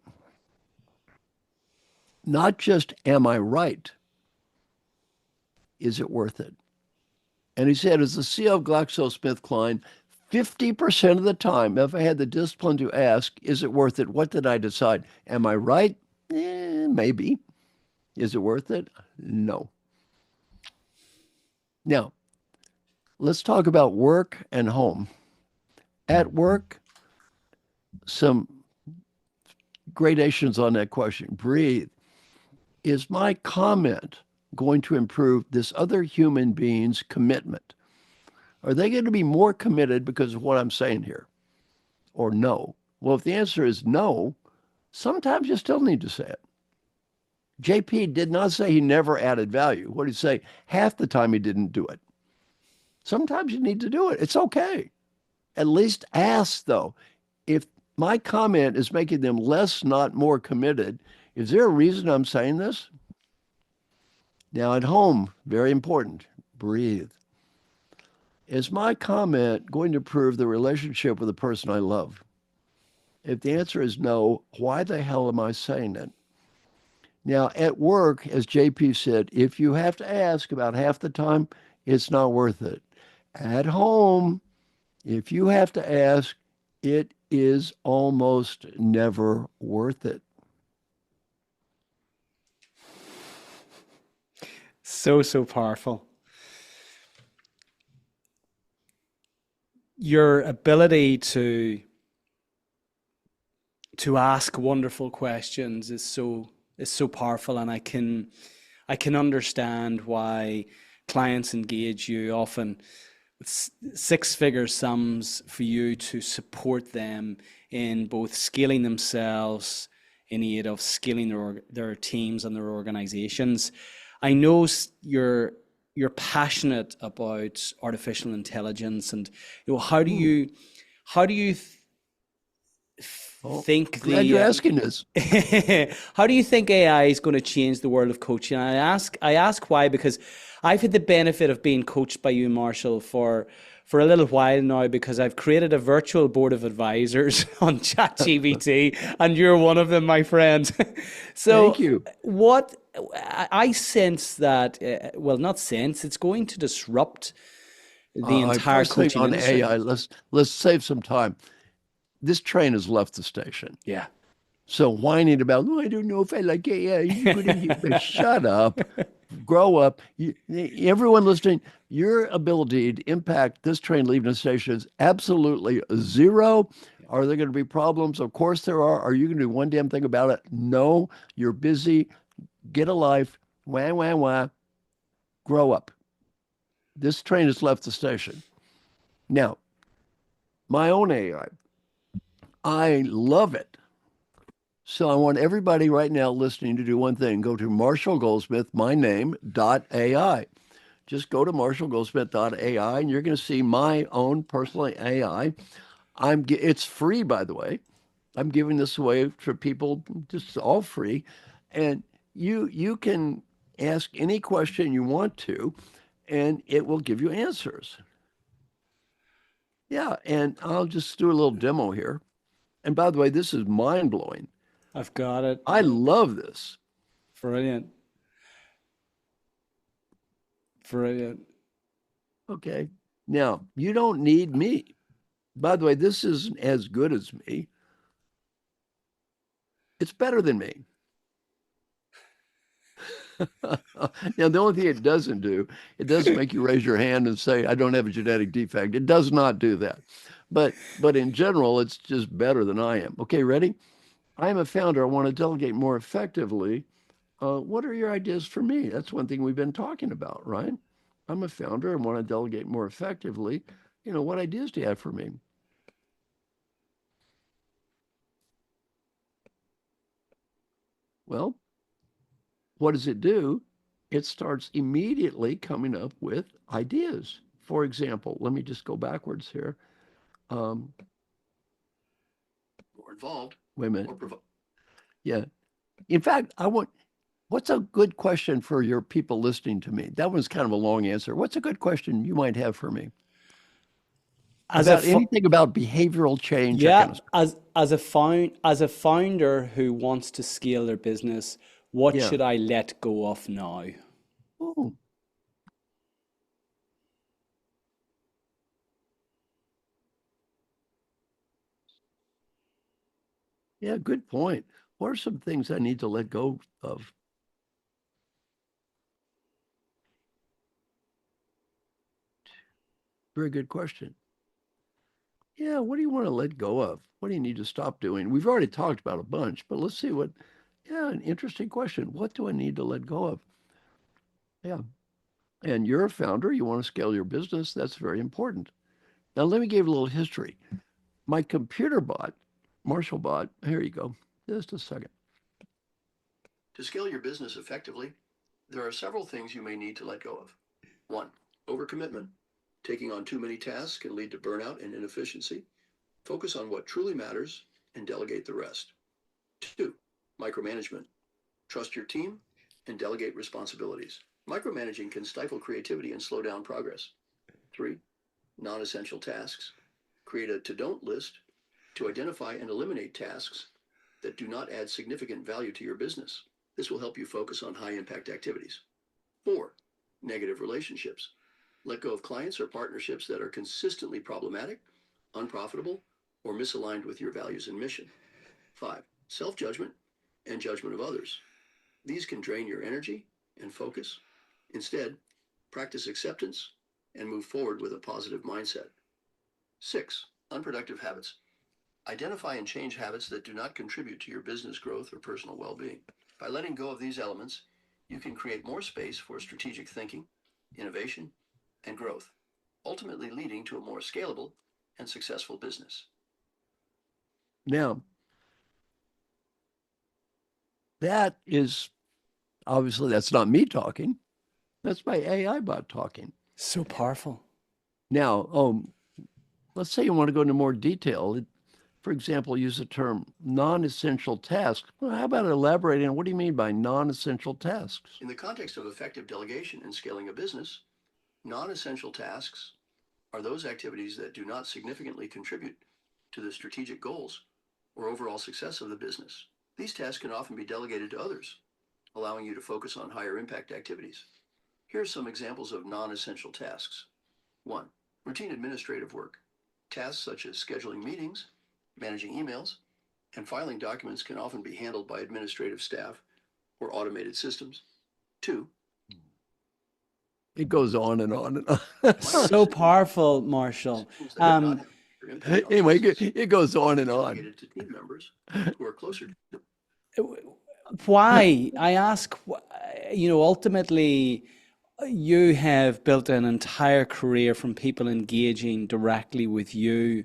Not just, am I right? Is it worth it? And he said, as the CEO of GlaxoSmithKline, 50% of the time, if I had the discipline to ask, is it worth it? What did I decide? Am I right? Maybe. Is it worth it? No. Now, let's talk about work and home. At work, some gradations on that question. Breathe. Is my comment going to improve this other human being's commitment? Are they going to be more committed because of what I'm saying here? Or no? Well, if the answer is no, sometimes you still need to say it. JP did not say he never added value. What did he say? Half the time he didn't do it. Sometimes you need to do it. It's okay. At least ask, though. If my comment is making them less, not more committed, is there a reason I'm saying this? Now, at home, very important, breathe. Is my comment going to improve the relationship with the person I love? If the answer is no, why the hell am I saying it? Now, at work, as JP said, if you have to ask about half the time, it's not worth it. At home, if you have to ask, it is almost never worth it. So powerful. Your ability to ask wonderful questions is so powerful, and I can understand why clients engage you often with six-figure sums for you to support them in both scaling themselves in aid of scaling their teams and their organizations. I know you're passionate about artificial intelligence, and how do you think glad you're asking this. how do you think AI is going to change the world of coaching? I ask why, because I've had the benefit of being coached by you, Marshall, for a little while now, because I've created a virtual board of advisors on ChatGPT, and you're one of them, my friend. So thank you. What I sense that, well, not sense, it's going to disrupt the entire coaching on industry. AI. Let's save some time. This train has left the station. Yeah. So whining about, I don't know if I like AI. You couldn't shut up, grow up. Everyone listening, your ability to impact this train leaving the station is absolutely zero. Are there going to be problems? Of course there are. Are you going to do one damn thing about it? No, you're busy. Get a life. Wah, wah, wah. Grow up. This train has left the station. Now, my own AI, I love it. So I want everybody right now listening to do one thing. Go to Marshall Goldsmith, my name, .ai. Just go to marshallgoldsmith.ai and you're going to see my own personal AI. It's free, by the way. I'm giving this away for people, just all free. And you can ask any question you want to, and it will give you answers. Yeah, and I'll just do a little demo here. And by the way, this is mind-blowing. I've got it. I love this. Brilliant. Brilliant. Okay. Now, you don't need me. By the way, this isn't as good as me. It's better than me. Now, the only thing it doesn't do, it doesn't make you raise your hand and say, I don't have a genetic defect. It does not do that. But in general, it's just better than I am. Okay, ready? I am a founder. I want to delegate more effectively. What are your ideas for me? That's one thing we've been talking about, right? I'm a founder. I want to delegate more effectively. What ideas do you have for me? Well, what does it do? It starts immediately coming up with ideas. For example, let me just go backwards here. More involved. Wait a minute. Yeah. In fact, what's a good question for your people listening to me? That one's kind of a long answer. What's a good question you might have for me? Anything about behavioral change? Yeah, as a founder who wants to scale their business, what should I let go of now? Oh. Yeah, good point. What are some things I need to let go of? Very good question. Yeah, what do you want to let go of? What do you need to stop doing? We've already talked about a bunch, but let's see an interesting question. What do I need to let go of? Yeah. And you're a founder, you want to scale your business. That's very important. Now, let me give you a little history. My computer bot, Marshall bot, here you go. Just a second. To scale your business effectively, there are several things you may need to let go of. 1, overcommitment. Taking on too many tasks can lead to burnout and inefficiency. Focus on what truly matters and delegate the rest. 2, micromanagement. Trust your team and delegate responsibilities. Micromanaging can stifle creativity and slow down progress. 3, non-essential tasks. Create a to-don't list to identify and eliminate tasks that do not add significant value to your business. This will help you focus on high-impact activities. 4, negative relationships. Let go of clients or partnerships that are consistently problematic, unprofitable, or misaligned with your values and mission. 5, self-judgment and judgment of others. These can drain your energy and focus. Instead, practice acceptance and move forward with a positive mindset. 6, unproductive habits. Identify and change habits that do not contribute to your business growth or personal well-being. By letting go of these elements, you can create more space for strategic thinking, innovation, and growth, ultimately leading to a more scalable and successful business. Now, that is obviously that's not me talking. That's my AI bot talking. So powerful. Now, let's say you want to go into more detail. For example, use the term non-essential tasks. Well, how about elaborating on what do you mean by non-essential tasks? In the context of effective delegation and scaling a business, non-essential tasks are those activities that do not significantly contribute to the strategic goals or overall success of the business. These tasks can often be delegated to others, allowing you to focus on higher impact activities. Here are some examples of non-essential tasks. 1, routine administrative work. Tasks such as scheduling meetings, managing emails, and filing documents can often be handled by administrative staff or automated systems. 2, it goes on and on and on. So powerful, Marshall. Anyway, it goes on and on. Why? I ask, ultimately, you have built an entire career from people engaging directly with you.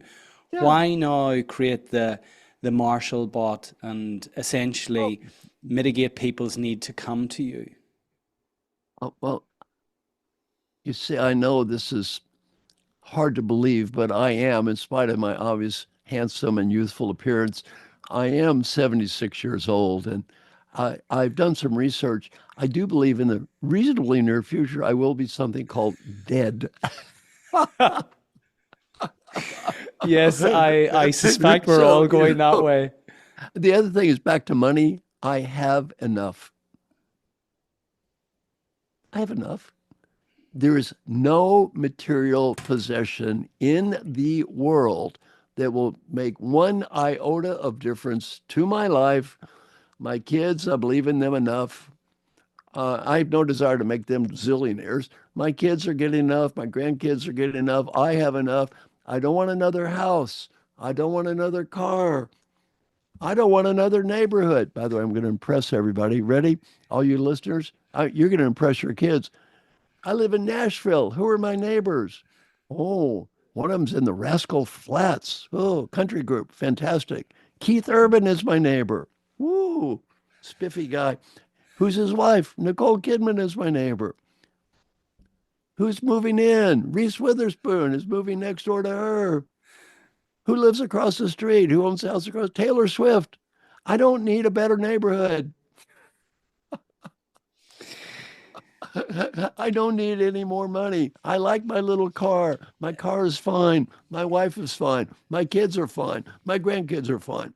Yeah. Why now create the Marshall bot and essentially mitigate people's need to come to you? Well, you see, I know this is hard to believe, but I am, in spite of my obvious handsome and youthful appearance, I am 76 years old, and I've done some research. I do believe in the reasonably near future, I will be something called dead. Yes, I suspect we're So, all going that way. the other thing is back to money. I have enough. I have enough. There is no material possession in the world that will make one iota of difference to my life. My kids, I believe in them enough. I have no desire to make them zillionaires. My kids are getting enough. My grandkids are getting enough. I have enough. I don't want another house. I don't want another car. I don't want another neighborhood. By the way, I'm going to impress everybody. Ready? All you listeners, you're going to impress your kids. I live in Nashville. Who are my neighbors? Oh, one of them's in the Rascal Flats. Oh, country group. Fantastic. Keith Urban is my neighbor. Woo, spiffy guy. Who's his wife? Nicole Kidman is my neighbor. Who's moving in? Reese Witherspoon is moving next door to her. Who lives across the street? Who owns the house across? Taylor Swift. I don't need a better neighborhood. I don't need any more money. I like my little car. My car is fine. My wife is fine. My kids are fine. My grandkids are fine.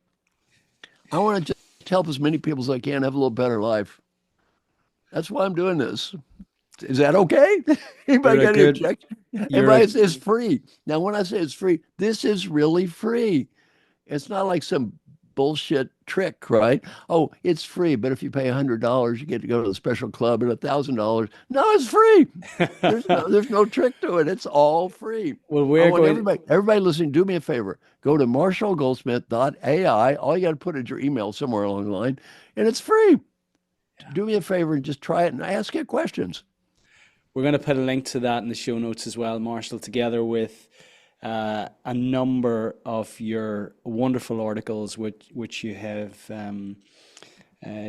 I want to just help as many people as I can have a little better life. That's why I'm doing this. Is that okay? Anybody got any objection? Everybody it's free. Now, when I say it's free, this is really free. It's not like some bullshit trick, right? Oh, it's free, but if you pay $100, you get to go to the special club at $1,000. No, it's free. There's no trick to it. It's all free. Well, we're going. Everybody listening, do me a favor. Go to marshallgoldsmith.ai. All you got to put is your email somewhere along the line, and it's free. Do me a favor and just try it and ask it questions. We're going to put a link to that in the show notes as well, Marshall, together with a number of your wonderful articles, which you have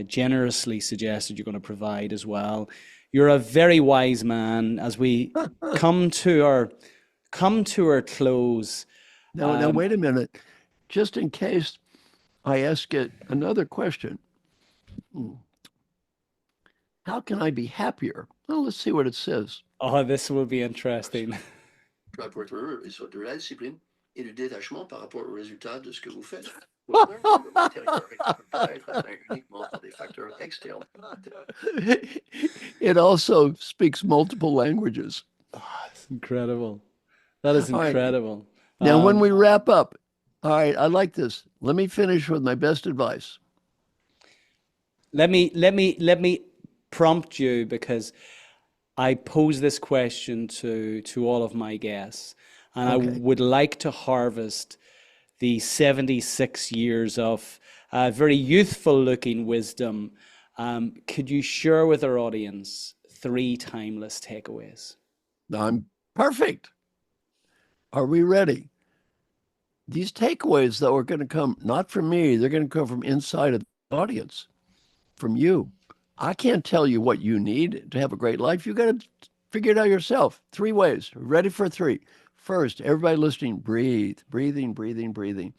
generously suggested you're going to provide as well. You're a very wise man. As we come to our close. Now wait a minute. Just in case I ask it another question. How can I be happier? Well, let's see what it says. Oh, this will be interesting. De la discipline et du détachement par rapport au résultat de ce que vous faites. It also speaks multiple languages. Oh, that's incredible. That is incredible. Right. Now, when we wrap up, all right, I like this. Let me finish with my best advice. Let me prompt you, because I pose this question to all of my guests, and I would like to harvest the 76 years of very youthful looking wisdom. Could you share with our audience 3 timeless takeaways? I'm perfect. Are we ready? These takeaways, though, are going to come not from me. They're going to come from inside of the audience, from you. I can't tell you what you need to have a great life. You got to figure it out yourself. 3 ways. Ready for 3. First, everybody listening, breathe. Breathing, breathing, breathing.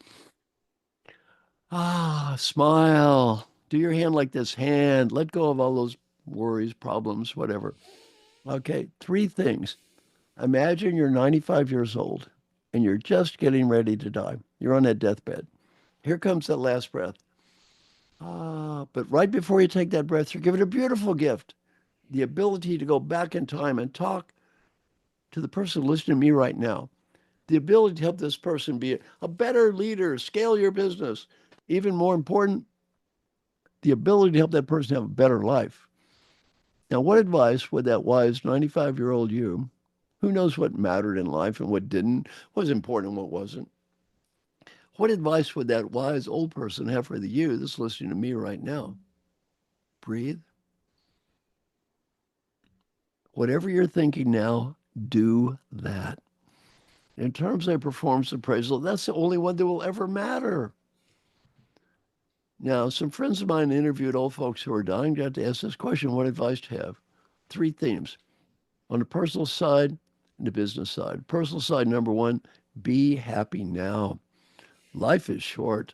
Smile. Do your hand like this. Hand. Let go of all those worries, problems, whatever. Okay, 3 things. Imagine you're 95 years old and you're just getting ready to die. You're on that deathbed. Here comes that last breath. But right before you take that breath, you're given a beautiful gift, the ability to go back in time and talk to the person listening to me right now, the ability to help this person be a better leader, scale your business. Even more important, the ability to help that person have a better life. Now, what advice would that wise 95-year-old you, who knows what mattered in life and what didn't, what was important and what wasn't, What advice would that wise old person have for the you that's listening to me right now? Breathe. Whatever you're thinking now, do that. In terms of performance appraisal, that's the only one that will ever matter. Now, some friends of mine interviewed old folks who are dying, got to ask this question: what advice do you have? 3 themes on the personal side and the business side. Personal side, number 1, be happy now. Life is short.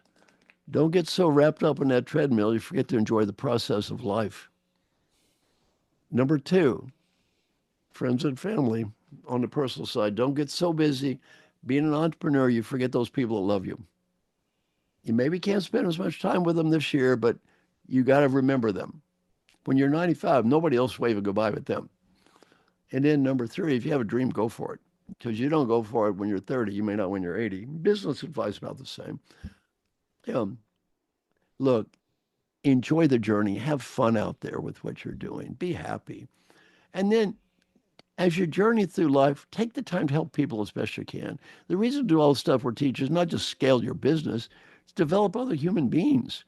Don't get so wrapped up in that treadmill you forget to enjoy the process of life. Number 2, friends and family on the personal side. Don't get so busy being an entrepreneur you forget those people that love you. You maybe can't spend as much time with them this year, but you got to remember them. When you're 95, nobody else waving goodbye but them. And then number 3, if you have a dream, go for it. Because you don't go for it when you're 30, you may not when you're 80. Business advice about the same. Look, enjoy the journey. Have fun out there with what you're doing. Be happy. And then as you journey through life, take the time to help people as best you can. The reason to do all the stuff we're teaching is not just scale your business, it's develop other human beings.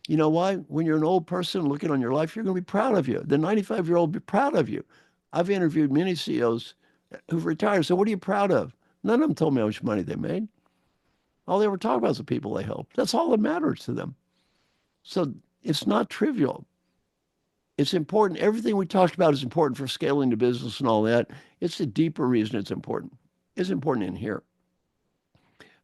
You know why? When you're an old person looking on your life, you're going to be proud of you. The 95-year-old will be proud of you. I've interviewed many CEOs who've retired. So what are you proud of? None of them told me how much money they made. All they were talking about is the people they helped. That's all that matters to them. So it's not trivial. It's important. Everything we talked about is important for scaling the business and all that. It's a deeper reason it's important. It's important in here.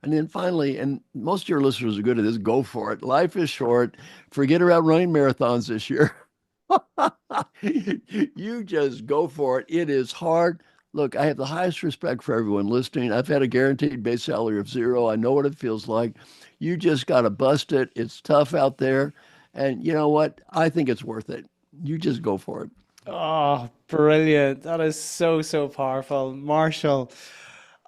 And then finally, and most of your listeners are good at this, go for it. Life is short. Forget about running marathons this year. You just go for it. It is hard. Look, I have the highest respect for everyone listening. I've had a guaranteed base salary of 0. I know what it feels like. You just got to bust it. It's tough out there. And you know what? I think it's worth it. You just go for it. Oh, brilliant. That is so, so powerful. Marshall,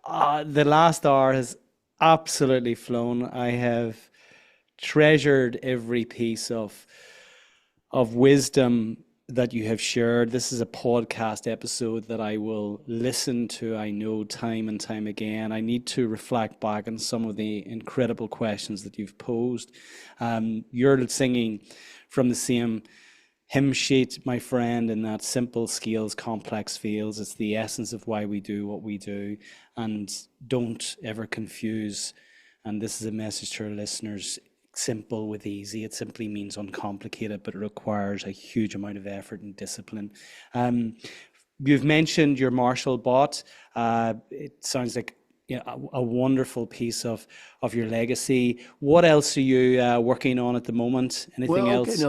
the last hour has absolutely flown. I have treasured every piece of wisdom that you have shared. This is a podcast episode that I will listen to, I know, time and time again. I need to reflect back on some of the incredible questions that you've posed. You're singing from the same hymn sheet, my friend, in that simple scales, complex feels. It's the essence of why we do what we do. And don't ever confuse, and this is a message to our listeners, simple with easy. It simply means uncomplicated, but it requires a huge amount of effort and discipline. You've mentioned your Marshall bot. It sounds like a wonderful piece of your legacy. What else are you working on at the moment? Anything else?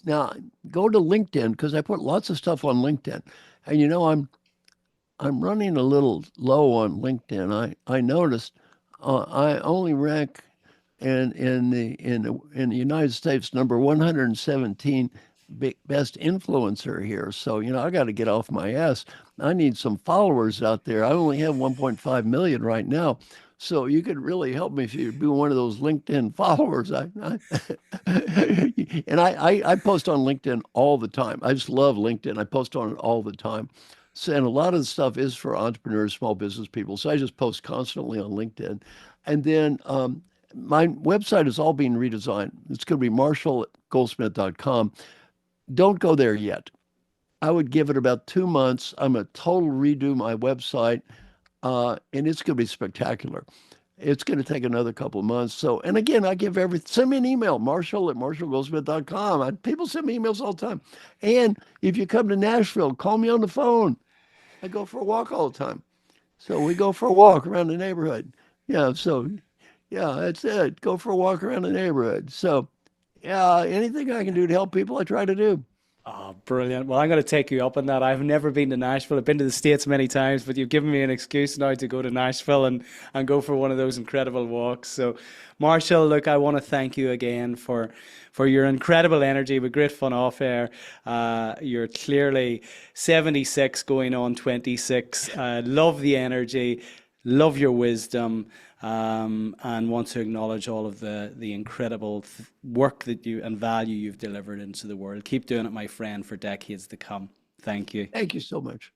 Now go to LinkedIn, because I put lots of stuff on LinkedIn, and you know I'm running a little low on LinkedIn. I noticed I only rank in the United States number 117 best influencer here. So I got to get off my ass. I need some followers out there. I only have 1.5 million right now. So you could really help me if you be one of those LinkedIn followers. I post on LinkedIn all the time. I just love LinkedIn. I post on it all the time. So, and a lot of the stuff is for entrepreneurs, small business people. So I just post constantly on LinkedIn. And then my website is all being redesigned. It's going to be marshallgoldsmith.com. Don't go there yet. I would give it about 2 months. I'm going to total redo my website, and it's going to be spectacular. It's going to take another couple of months. So, and again, send me an email, marshall@marshallgoldsmith.com. People send me emails all the time. And if you come to Nashville, call me on the phone. I go for a walk all the time. So we go for a walk around the neighborhood. That's it. Go for a walk around the neighborhood. So, anything I can do to help people, I try to do. Oh, brilliant. Well, I'm going to take you up on that. I've never been to Nashville. I've been to the States many times, but you've given me an excuse now to go to Nashville and go for one of those incredible walks. So, Marshall, look, I want to thank you again for your incredible energy. With great fun off air. You're clearly 76 going on 26. Love the energy. Love your wisdom. And want to acknowledge all of the incredible work that you and value you've delivered into the world. Keep doing it, my friend, for decades to come. Thank you. Thank you so much.